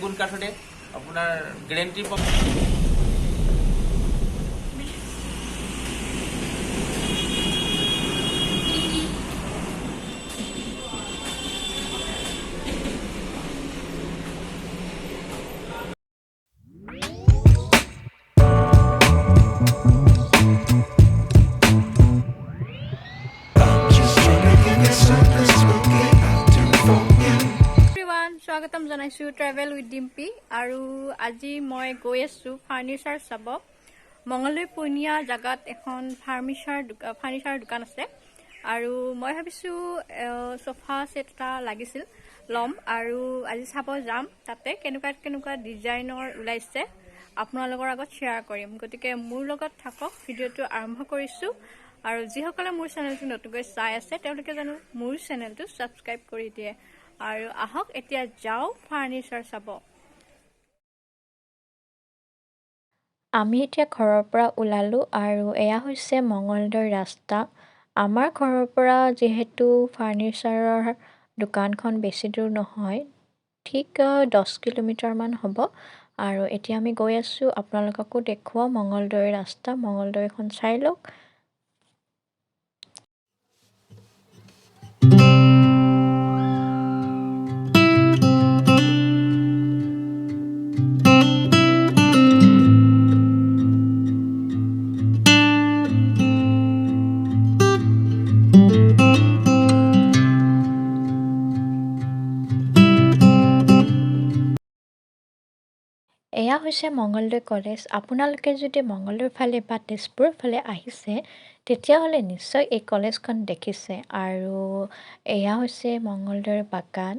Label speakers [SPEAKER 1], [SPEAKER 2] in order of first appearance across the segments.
[SPEAKER 1] চেগুন কাঠতে আপোনাৰ গ্যাৰান্টি পাব।
[SPEAKER 2] স্বাগতম জানাইছো ট্ৰেভেল উইথ ডিম্পি আৰু আজি মই গৈ আছো ফাৰ্নিচাৰ চাব। মংগলদৈ পুনিয়া জাগাত এখন ফাৰ্নিচাৰ দোকান আছে আৰু মই ভাবিছো সোফা সেট এটা লাগিছিল লম আৰু আজি চাব যাম। তাতে কেনেকুৱা ডিজাইনৰ ওলাইছে আপোনালোকৰ আগত শ্বেয়াৰ কৰিম। গতিকে মোৰ লগত থাকক, ভিডিঅ'টো আৰম্ভ কৰিছো। আৰু যিসকলে মোৰ চেনেলটো নতুনকৈ চাই আছে তেওঁলোকে জানো মোৰ চেনেলটো সাবস্ক্ৰাইব কৰি দিয়ে। আৰু আহক এতিয়া যাও ফাৰ্নিচাৰ চাব। আমি এতিয়া ঘৰৰ পৰা ওলালো আৰু এয়া হৈছে মংগলদৈ ৰাস্তা। আমাৰ ঘৰৰ পৰা যিহেতু ফাৰ্নিচাৰৰ দোকানখন বেছি দূৰ নহয়, ঠিক 10 কিলোমিটাৰ মান হ'ব। আৰু এতিয়া আমি গৈ আছো, আপোনালোককো দেখুৱাও মংগলদৈ ৰাস্তা। মংগলদৈখন চাই লওক। এয়া হৈছে মংগলদৈ কলেজ। আপোনালোকে যদি মংগলদৈৰ ফালে বা তেজপুৰৰ ফালে আহিছে তেতিয়াহ'লে নিশ্চয় এই কলেজখন দেখিছে। আৰু এয়া হৈছে মংগলদৈৰ বাগান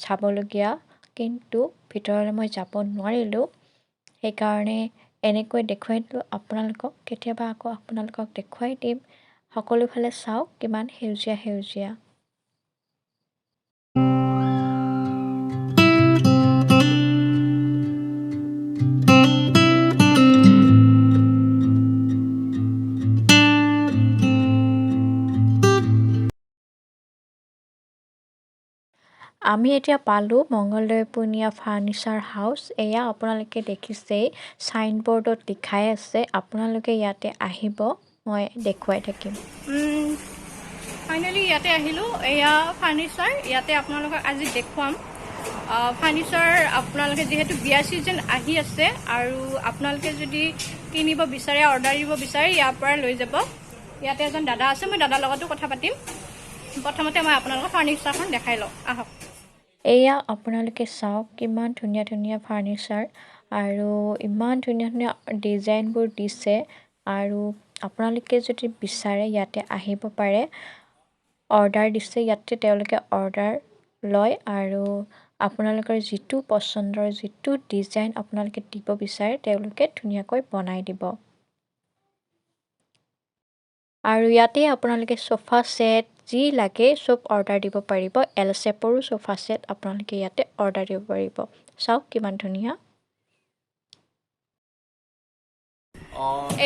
[SPEAKER 2] চাবলগীয়া, কিন্তু ভিতৰলৈ মই যাব নোৱাৰিলোঁ, সেইকাৰণে এনেকৈ দেখুৱাই দিলোঁ আপোনালোকক। কেতিয়াবা আকৌ আপোনালোকক দেখুৱাই দিম। সকলোফালে চাওক কিমান সেউজীয়া সেউজীয়া। আমি এতিয়া পালোঁ মংগলদৈ পুনিয়া ফাৰ্নিচাৰ হাউচ। এয়া আপোনালোকে দেখিছেই, চাইনবোৰ্ডত লিখাই আছে। আপোনালোকে ইয়াতে আহিব, মই দেখুৱাই থাকিম। ফাইনেলি ইয়াতে আহিলোঁ। এয়া ফাৰ্নিচাৰ, ইয়াতে আপোনালোকক আজি দেখুৱাম ফাৰ্নিচাৰ। আপোনালোকে যিহেতু বিয়া ছিজন আহি আছে আৰু আপোনালোকে যদি কিনিব বিচাৰে, অৰ্ডাৰ দিব বিচাৰে, ইয়াৰ পৰা লৈ যাব। ইয়াতে এজন দাদা আছে, মই দাদাৰ লগতো কথা পাতিম। প্ৰথমতে মই আপোনালোকক ফাৰ্নিচাৰখন দেখাই লওঁ, আহক। এয়া আপোনালোকে চাওক কিমান ধুনীয়া ধুনীয়া ফাৰ্নিচাৰ আৰু ইমান ধুনীয়া ধুনীয়া ডিজাইনবোৰ দিছে। আৰু আপোনালোকে যদি বিচাৰে ইয়াতে আহিব পাৰে। অৰ্ডাৰ দিছে ইয়াতে, তেওঁলোকে অৰ্ডাৰ লয় আৰু আপোনালোকৰ যিটো পচন্দৰ, যিটো ডিজাইন আপোনালোকে দিব বিচাৰে তেওঁলোকে ধুনীয়াকৈ বনাই দিব। আৰু ইয়াতে আপোনালোকে সোফা সেট যি লাগে চব অৰ্ডাৰ দিব পাৰিব। এল শেপৰো সোফা সেট আপোনালোকে ইয়াতে অৰ্ডাৰ দিব পাৰিব। চাওক কিমান ধুনীয়া।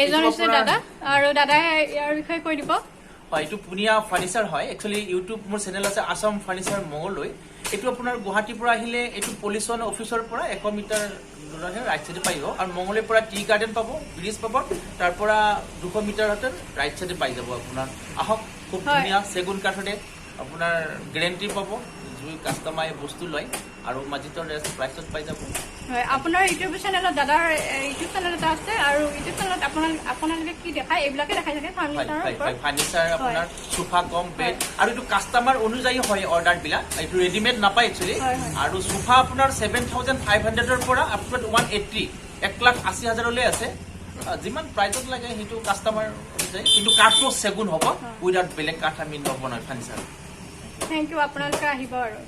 [SPEAKER 2] এইজন হৈছে দাদা, আৰু দাদাই ইয়াৰ বিষয়ে কৈ দিব।
[SPEAKER 1] হয়, এইটো পুনিয়া ফাৰ্নিচাৰ হয়। একচুৱেলি ইউটিউব মোৰ চেনেল আছে আসাম ফাৰ্নিচাৰ মংগলদৈ। এইটো আপোনাৰ গুৱাহাটীৰ পৰা আহিলে এইটো পলিউশ্যন অফিচৰ পৰা 100 মিটাৰ দূৰতহে ৰাইট চাইডে পাই যাব। আৰু মংগলদৈৰ পৰা টি গাৰ্ডেন পাব, ব্ৰিজ পাব, তাৰ পৰা 200 মিটাৰ ৰাইট চাইডে পাই যাব আপোনাৰ। আহক, খুব ধুনীয়া চেগুন কাঠতে আপোনাৰ গ্যাৰান্টি পাব। যি কাষ্টমাৰে বস্তু লয় আৰু মাজিতৰ প্ৰাইচত পাই যাব।
[SPEAKER 2] হয়, আপোনাৰ ইউটিউব চেনেলত, দাদাৰ ইউটিউব চেনেল এটা আছে আৰু ইউটিউব চেনেলত আপোনালোকে কি দেখায় এইবিলাকে দেখাই থাকে
[SPEAKER 1] ফাৰ্নিচাৰ, আপোনাৰ সোফা কম বেড। আৰু এইটো কাষ্টমাৰ অনুযায়ী হয় অৰ্ডাৰ বিলাক, এইটো ৰেডিমেড নাপায় একচুৱেলি। আৰু সোফা আপোনাৰ 7,500ৰ পৰা আপ টু 180, 1,80,000লৈ আছে। যিমান প্ৰাইজত লাগে সেইটো কাষ্টমাৰ অনুযায়ী, কিন্তু কাঠটো চেগুন হ'ব, উইদাউট বেলেগ কাঠ আমি নবনাই ফাৰ্নিচাৰ।
[SPEAKER 2] থেংক ইউ, আপোনালোকে আহিব আৰু।